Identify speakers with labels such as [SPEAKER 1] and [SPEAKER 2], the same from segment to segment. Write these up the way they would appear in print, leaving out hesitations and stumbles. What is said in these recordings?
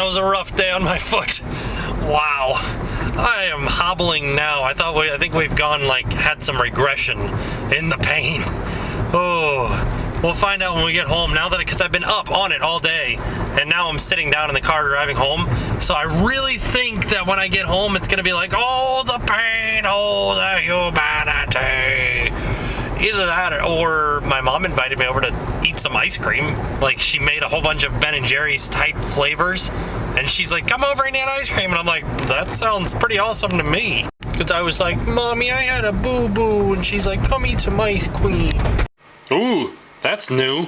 [SPEAKER 1] was a rough day on my foot. Wow. I am hobbling now. I think we've gone, like, had some regression in the pain. Oh, we'll find out when we get home. Now that, because I've been up on it all day, and now I'm sitting down in the car driving home. So I really think that when I get home, it's gonna be like, oh, the pain, oh, the humanity. Either that, or my mom invited me over to eat some ice cream. Like, she made a whole bunch of Ben & Jerry's type flavors, and she's like, come over and eat ice cream. And I'm like, that sounds pretty awesome to me. Because I was like, Mommy, I had a boo-boo. And she's like, come eat some ice cream. Ooh, that's new.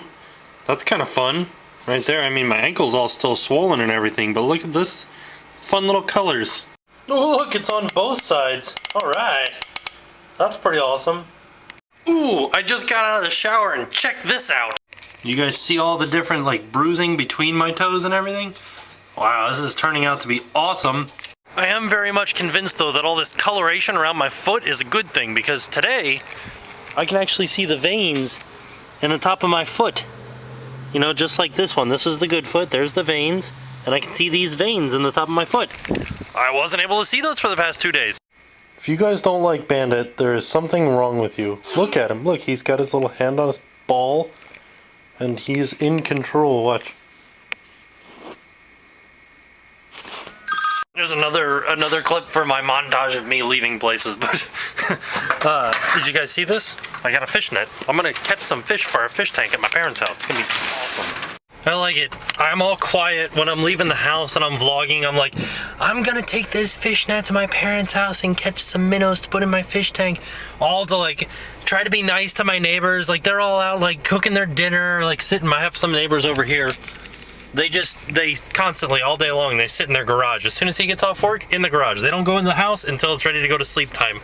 [SPEAKER 1] That's kind of fun right there. I mean, my ankle's all still swollen and everything, but look at this fun little colors. Oh, look, it's on both sides. All right. That's pretty awesome. Ooh, I just got out of the shower and check this out. You guys see all the different, like, bruising between my toes and everything? Wow, this is turning out to be awesome. I am very much convinced, though, that all this coloration around my foot is a good thing, because today I can actually see the veins in the top of my foot. You know, just like this one. This is the good foot, there's the veins, and I can see these veins in the top of my foot. I wasn't able to see those for the past 2 days. If you guys don't like Bandit, there is something wrong with you. Look at him. Look, he's got his little hand on his ball, and he's in control. Watch. There's another clip for my montage of me leaving places, but did you guys see this? I got a fish net. I'm gonna catch some fish for our fish tank at my parents' house. It's gonna be awesome. I like it. I'm all quiet when I'm leaving the house and I'm vlogging. I'm like, I'm gonna take this fish net to my parents' house and catch some minnows to put in my fish tank. All to, like, try to be nice to my neighbors. Like, they're all out, like, cooking their dinner, like, sitting. I have some neighbors over here. They constantly, all day long, they sit in their garage. As soon as he gets off work, in the garage. They don't go in the house until it's ready to go to sleep time.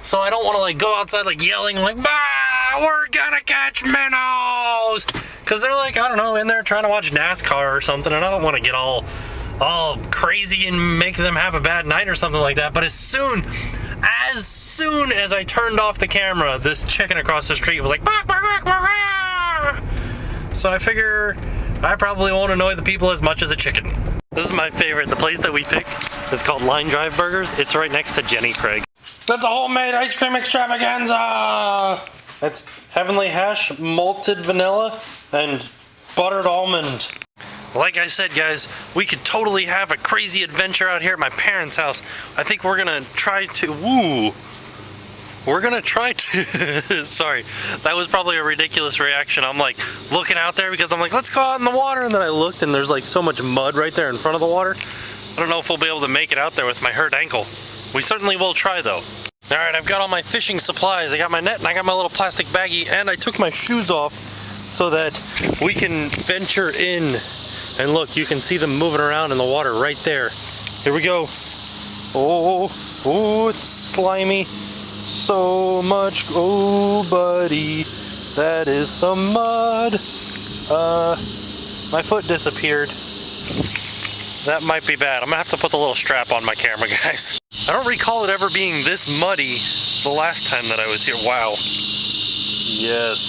[SPEAKER 1] So I don't want to, like, go outside, like, yelling, like, bah, we're gonna catch minnows! Because they're, like, I don't know, in there trying to watch NASCAR or something, and I don't want to get all crazy and make them have a bad night or something like that. But as soon as I turned off the camera, this chicken across the street was like, bah, bah, bah, bah, bah. So I figure I probably won't annoy the people as much as a chicken. This is my favorite. The place that we picked is called Line Drive Burgers. It's right next to Jenny Craig. That's a homemade ice cream extravaganza! That's heavenly hash, malted vanilla, and buttered almond. Like I said, guys, we could totally have a crazy adventure out here at my parents' house. I think we're gonna try to, sorry, that was probably a ridiculous reaction. I'm like looking out there because I'm like, let's go out in the water, and then I looked and there's like so much mud right there in front of the water. I don't know if we'll be able to make it out there with my hurt ankle. We certainly will try, though. All right, I've got all my fishing supplies. I got my net and I got my little plastic baggie, and I took my shoes off so that we can venture in. And look, you can see them moving around in the water right there. Here we go. Oh, it's slimy. So much, oh buddy, that is some mud. My foot disappeared. That might be bad. I'm gonna have to put the little strap on my camera, guys. I don't recall it ever being this muddy the last time that I was here. Wow. Yes.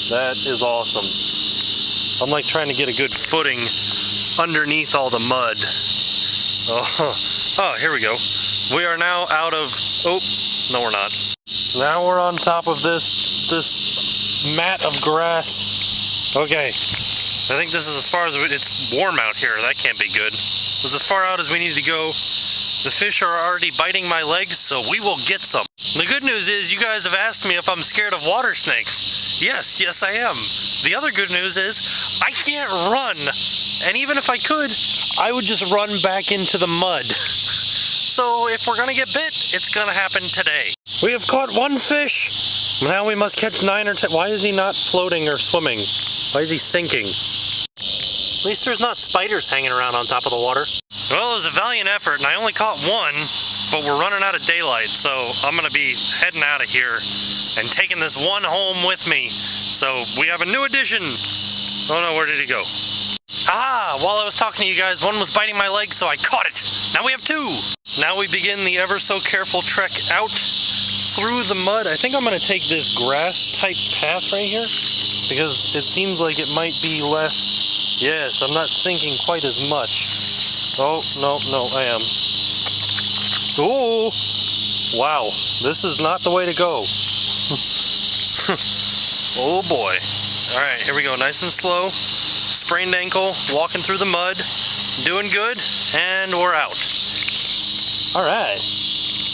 [SPEAKER 1] That is awesome. I'm like trying to get a good footing underneath all the mud. Oh, here we go. We are now out of, oh, no we're not. Now we're on top of this mat of grass. Okay. I think this is as far as it's warm out here. That can't be good. This is as far out as we need to go. The fish are already biting my legs, so we will get some. The good news is you guys have asked me if I'm scared of water snakes. Yes, I am. The other good news is I can't run. And even if I could, I would just run back into the mud. So if we're gonna get bit, it's gonna happen today. We have caught one fish. Now we must catch 9 or 10. Why is he not floating or swimming? Why is he sinking? At least there's not spiders hanging around on top of the water. Well, it was a valiant effort, and I only caught one, but we're running out of daylight, so I'm gonna be heading out of here and taking this one home with me. So we have a new addition. Oh no, where did he go? Aha! While I was talking to you guys, one was biting my leg, so I caught it. Now we have 2. Now we begin the ever so careful trek out through the mud. I think I'm gonna take this grass type path right here, because it seems like it might be less Yes, I'm not sinking quite as much. Oh, no, I am. Ooh! Wow, this is not the way to go. Oh boy. Alright, here we go, nice and slow. Sprained ankle, walking through the mud, doing good, and we're out. Alright.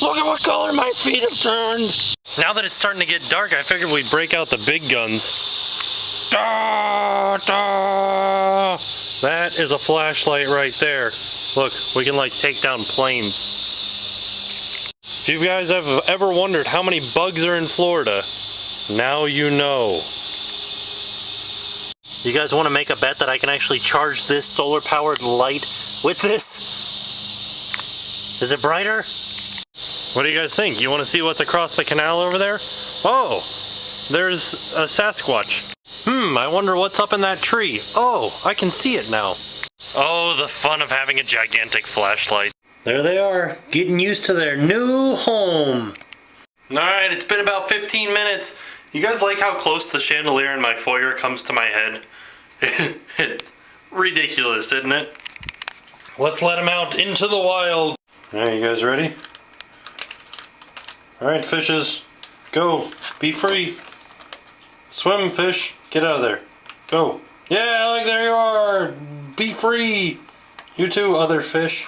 [SPEAKER 1] Look at what color my feet have turned! Now that it's starting to get dark, I figured we'd break out the big guns. Da, da. That is a flashlight right there. Look, we can like take down planes. If you guys have ever wondered how many bugs are in Florida, now you know. You guys want to make a bet that I can actually charge this solar-powered light with this? Is it brighter? What do you guys think? You want to see what's across the canal over there? Oh, there's a Sasquatch. I wonder what's up in that tree. Oh, I can see it now. Oh, the fun of having a gigantic flashlight. There they are, getting used to their new home. Alright, it's been about 15 minutes. You guys like how close the chandelier in my foyer comes to my head? It's ridiculous, isn't it? Let's let them out into the wild. Alright, you guys ready? Alright, fishes, go, be free. Swim, fish, get out of there. Go. Yeah, like there you are. Be free. You too, other fish.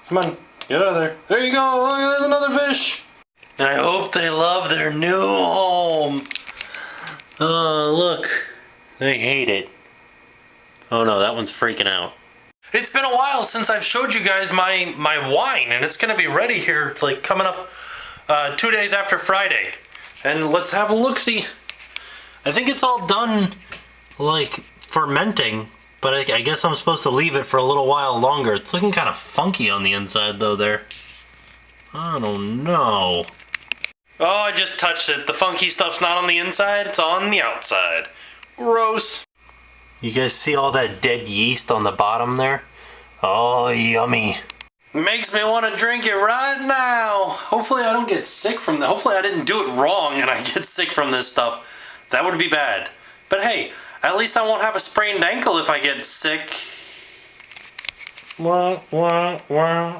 [SPEAKER 1] Come on, get out of there. There you go, look, there's another fish. I hope they love their new home. Oh, look, they hate it. Oh no, that one's freaking out. It's been a while since I've showed you guys my wine, and it's gonna be ready here, like coming up 2 days after Friday. And let's have a look-see. I think it's all done, like, fermenting. But I guess I'm supposed to leave it for a little while longer. It's looking kind of funky on the inside though there. I don't know. Oh, I just touched it. The funky stuff's not on the inside, it's on the outside. Gross. You guys see all that dead yeast on the bottom there? Oh, yummy. Makes me want to drink it right now. Hopefully I don't get sick from that. Hopefully I didn't do it wrong and I get sick from this stuff. That would be bad. But hey, at least I won't have a sprained ankle if I get sick.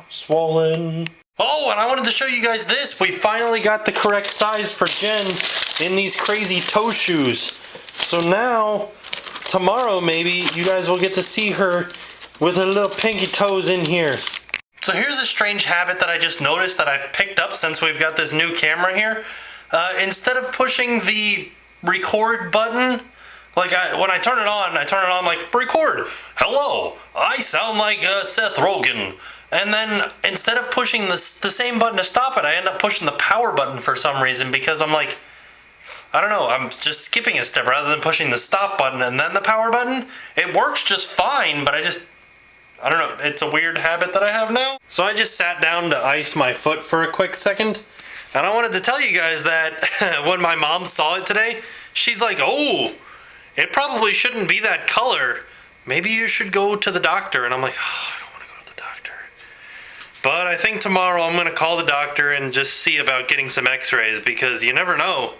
[SPEAKER 1] Swollen. Oh, and I wanted to show you guys this. We finally got the correct size for Jen in these crazy toe shoes. So now, tomorrow maybe, you guys will get to see her with her little pinky toes in here. So here's a strange habit that I just noticed that I've picked up since we've got this new camera here. Instead of pushing the record button, like when I turn it on like, record. Hello, I sound like Seth Rogen. And then instead of pushing the same button to stop it, I end up pushing the power button for some reason because I'm like, I don't know, I'm just skipping a step rather than pushing the stop button and then the power button. It works just fine, but I don't know, it's a weird habit that I have now. So I just sat down to ice my foot for a quick second. And I wanted to tell you guys that when my mom saw it today, she's like, oh, it probably shouldn't be that color. Maybe you should go to the doctor. And I'm like, oh, I don't want to go to the doctor. But I think tomorrow I'm going to call the doctor and just see about getting some x-rays because you never know.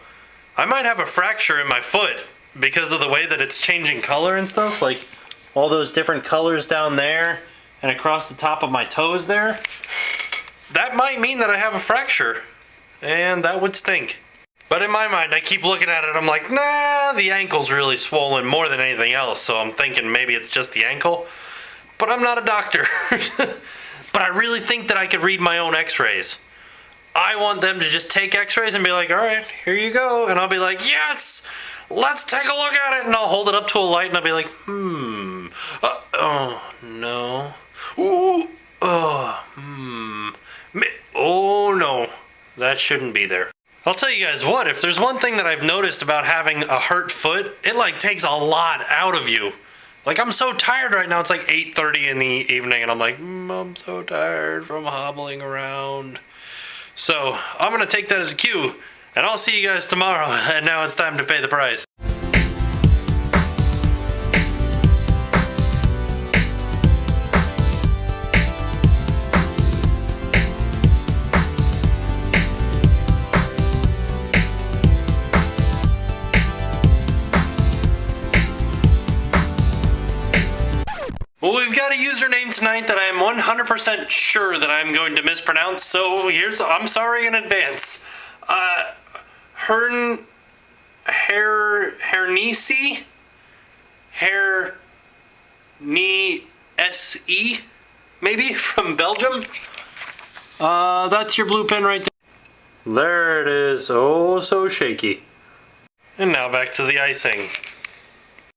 [SPEAKER 1] I might have a fracture in my foot because of the way that it's changing color and stuff. Like all those different colors down there and across the top of my toes there. That might mean that I have a fracture. And that would stink. But in my mind, I keep looking at it, I'm like, nah, the ankle's really swollen more than anything else, so I'm thinking maybe it's just the ankle. But I'm not a doctor. But I really think that I could read my own x-rays. I want them to just take x-rays and be like, all right, here you go. And I'll be like, yes, let's take a look at it. And I'll hold it up to a light and I'll be like, oh, no. Ooh, oh, oh, no, that shouldn't be there. I'll tell you guys what, if there's one thing that I've noticed about having a hurt foot, it like takes a lot out of you. Like I'm so tired right now, it's like 8:30 in the evening and I'm like, I'm so tired from hobbling around. So I'm gonna take that as a cue and I'll see you guys tomorrow and now it's time to pay the price. Well, we've got a username tonight that I am 100% sure that I'm going to mispronounce, so I'm sorry in advance. Hernisi? Hernise? Maybe? From Belgium? That's your blue pen right there. There it is. Oh, so shaky. And now back to the icing.